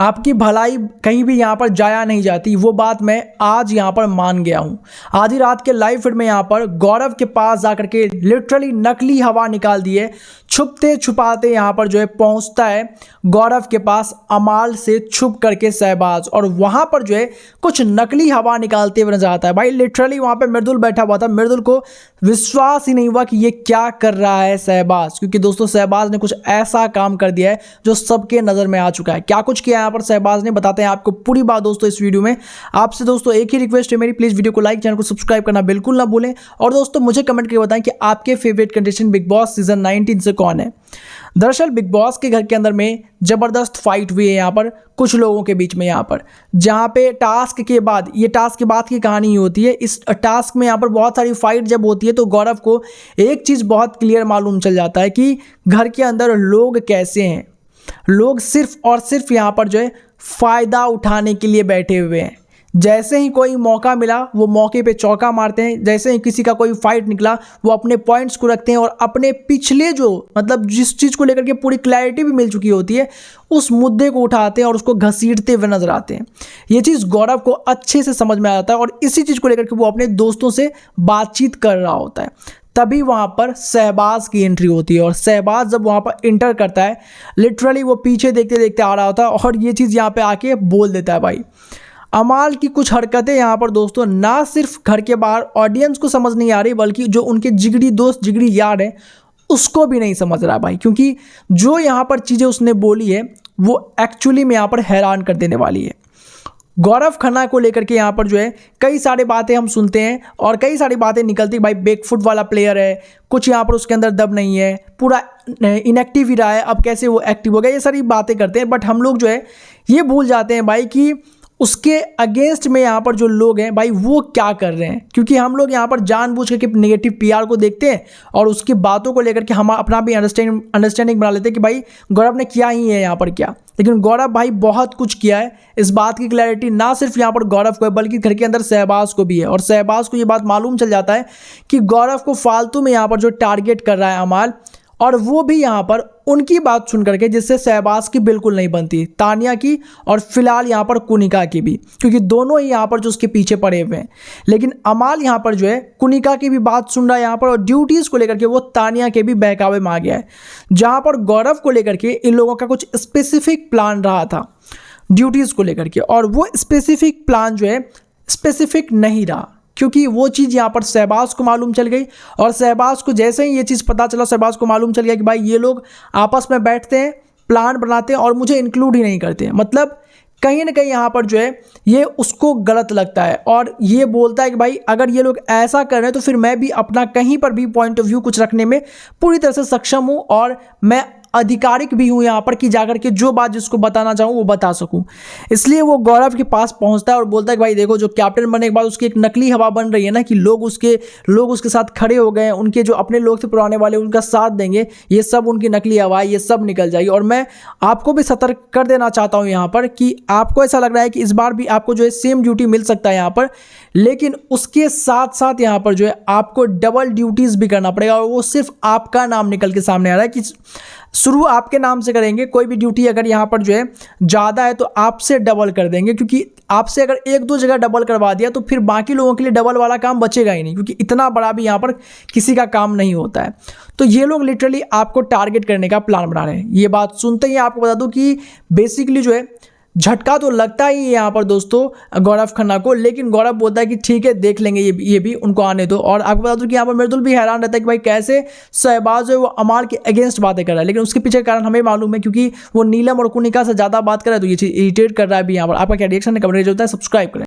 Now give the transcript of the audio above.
आपकी भलाई कहीं भी यहाँ पर जाया नहीं जाती, वो बात मैं आज यहाँ पर मान गया हूँ। आधी रात के लाइव फीड में यहाँ पर गौरव के पास जाकर के लिटरली नकली हवा निकाल दी है। छुपते छुपाते यहाँ पर जो है पहुँचता है गौरव के पास अमाल से छुप करके शहबाज, और वहाँ पर जो है कुछ नकली हवा निकालते हुए नजर आता है। भाई लिटरली वहाँ पर मृदुल बैठा हुआ था, मृदुल को विश्वास ही नहीं हुआ कि ये क्या कर रहा है शहबाज, क्योंकि दोस्तों शहबाज ने कुछ ऐसा काम कर दिया है जो सबके नज़र में आ चुका है। क्या कुछ किया पर शहबाज ने, बताते हैं आपको पूरी बात दोस्तों इस वीडियो में। आपसे दोस्तों एक ही रिक्वेस्ट है मेरी, प्लीज वीडियो को लाइक, चैनल को सब्सक्राइब करना बिल्कुल ना भूलें। और दोस्तों मुझे कमेंट करके बताएं कि आपके favourite contestant big boss season 19 से कौन है। दरअसल बिग बॉस के घर के अंदर में जबरदस्त फाइट हुई है यहाँ पर कुछ लोगों के बीच में, यहाँ पर जहाँ पे टास्क के बाद, ये टास्क के बाद की कहानी होती है। इस टास्क में यहाँ पर बहुत सारी फाइट जब होती है तो गौरव को एक चीज़ बहुत क्लियर मालूम चल जाता है कि घर के अंदर लोग कैसे हैं। लोग सिर्फ और सिर्फ यहाँ पर जो है फ़ायदा उठाने के लिए बैठे हुए हैं। जैसे ही कोई मौका मिला वो मौके पे चौका मारते हैं, जैसे ही किसी का कोई फाइट निकला वो अपने पॉइंट्स को रखते हैं और अपने पिछले जो मतलब जिस चीज़ को लेकर के पूरी क्लैरिटी भी मिल चुकी होती है उस मुद्दे को उठाते हैं और उसको घसीटते हुए नजर आते हैं। ये चीज़ गौरव को अच्छे से समझ में आ जाता है और इसी चीज़ को लेकर के वो अपने दोस्तों से बातचीत कर रहा होता है। तभी वहाँ पर शहबाज की एंट्री होती है और शहबाज जब वहाँ पर इंटर करता है लिटरली वो पीछे देखते देखते आ रहा होता है और ये चीज़ यहाँ पे आके बोल देता है। भाई अमाल की कुछ हरकतें यहाँ पर दोस्तों ना सिर्फ घर के बाहर ऑडियंस को समझ नहीं आ रही, बल्कि जो उनके जिगरी दोस्त जिगरी यार हैं उसको भी नहीं समझ रहा भाई, क्योंकि जो यहाँ पर चीज़ें उसने बोली है वो एक्चुअली में यहाँ पर हैरान कर देने वाली है। गौरव खन्ना को लेकर के यहाँ पर जो है कई सारी बातें हम सुनते हैं और कई सारी बातें निकलती, भाई बैकफुट वाला प्लेयर है, कुछ यहाँ पर उसके अंदर दब नहीं है, पूरा इनएक्टिव ही रहा है, अब कैसे वो एक्टिव हो गया, ये सारी बातें करते हैं। बट हम लोग जो है ये भूल जाते हैं भाई कि उसके अगेंस्ट में यहाँ पर जो लोग हैं भाई वो क्या कर रहे हैं, क्योंकि हम लोग यहाँ पर जानबूझ के नेगेटिव पीआर को देखते हैं और उसकी बातों को लेकर के हम अपना भी अंडरस्टैंडिंग बना लेते हैं कि भाई गौरव ने किया ही है यहाँ पर क्या। लेकिन गौरव भाई बहुत कुछ किया है, इस बात की क्लैरिटी ना सिर्फ यहाँ पर गौरव को है बल्कि घर के अंदर शहबाज को भी है। और शहबाज को ये बात मालूम चल जाता है कि गौरव को फालतू में यहाँ पर जो टारगेट कर रहा है अमाल, और वो भी यहाँ पर उनकी बात सुन करके जिससे शहबाज की बिल्कुल नहीं बनती, तानिया की और फिलहाल यहाँ पर कुनिका की भी, क्योंकि दोनों ही यहाँ पर जो उसके पीछे पड़े हुए हैं। लेकिन अमाल यहाँ पर जो है कुनिका की भी बात सुन रहा है यहाँ पर, और ड्यूटीज़ को लेकर के वो तानिया के भी बहकावे में आ गया है, जहाँ पर गौरव को लेकर के इन लोगों का कुछ स्पेसिफिक प्लान रहा था ड्यूटीज़ को लेकर के, और वो स्पेसिफिक प्लान जो है स्पेसिफिक नहीं रहा, क्योंकि वो चीज़ यहाँ पर शहबाज को मालूम चल गई। और शहबाज को जैसे ही ये चीज़ पता चला, शहबाज को मालूम चल गया कि भाई ये लोग आपस में बैठते हैं, प्लान बनाते हैं और मुझे इंक्लूड ही नहीं करते। मतलब कहीं ना कहीं यहाँ पर जो है ये उसको गलत लगता है और ये बोलता है कि भाई अगर ये लोग ऐसा कर रहे हैं तो फिर मैं भी अपना कहीं पर भी पॉइंट ऑफ व्यू कुछ रखने में पूरी तरह से सक्षम हूँ और मैं आधिकारिक भी हूँ यहाँ पर कि जाकर के जो बात जिसको बताना चाहूँ वो बता सकूँ। इसलिए वो गौरव के पास पहुँचता है और बोलता है कि भाई देखो जो कैप्टन बनने के बाद उसकी एक नकली हवा बन रही है ना कि लोग उसके साथ खड़े हो गए हैं, उनके जो अपने लोग थे पुराने वाले उनका साथ देंगे, ये सब उनकी नकली हवा है, ये सब निकल जाएगी। और मैं आपको भी सतर्क कर देना चाहता हूँ यहाँ पर कि आपको ऐसा लग रहा है कि इस बार भी आपको जो है सेम ड्यूटी मिल सकता है यहाँ पर, लेकिन उसके साथ साथ यहाँ पर जो है आपको डबल ड्यूटीज़ भी करना पड़ेगा। और वो सिर्फ आपका नाम निकल के सामने आ रहा है कि शुरू आपके नाम से करेंगे, कोई भी ड्यूटी अगर यहाँ पर जो है ज़्यादा है तो आपसे डबल कर देंगे, क्योंकि आपसे अगर एक दो जगह डबल करवा दिया तो फिर बाकी लोगों के लिए डबल वाला काम बचेगा ही नहीं, क्योंकि इतना बड़ा भी यहाँ पर किसी का काम नहीं होता है। तो ये लोग लिटरली आपको टारगेट करने का प्लान बना रहे हैं। ये बात सुनते ही आपको बता दूँ कि बेसिकली जो है झटका तो लगता ही है यहाँ पर दोस्तों गौरव खन्ना को, लेकिन गौरव बोलता है कि ठीक है देख लेंगे, ये भी उनको आने दो। और आपको बता दूं कि यहाँ पर मृदुल भी हैरान रहता है कि भाई कैसे शहबाज है वो अमाल के अगेंस्ट बातें कर रहा है, लेकिन उसके पीछे कारण हमें मालूम है क्योंकि वो नीलम और कुनिका से ज़्यादा बात कर रहा है तो ये चीज़ इरिटेट कर रहा है भी यहाँ पर। आपका क्या रिएक्शन है कमेंट में होता है, सब्सक्राइब करें।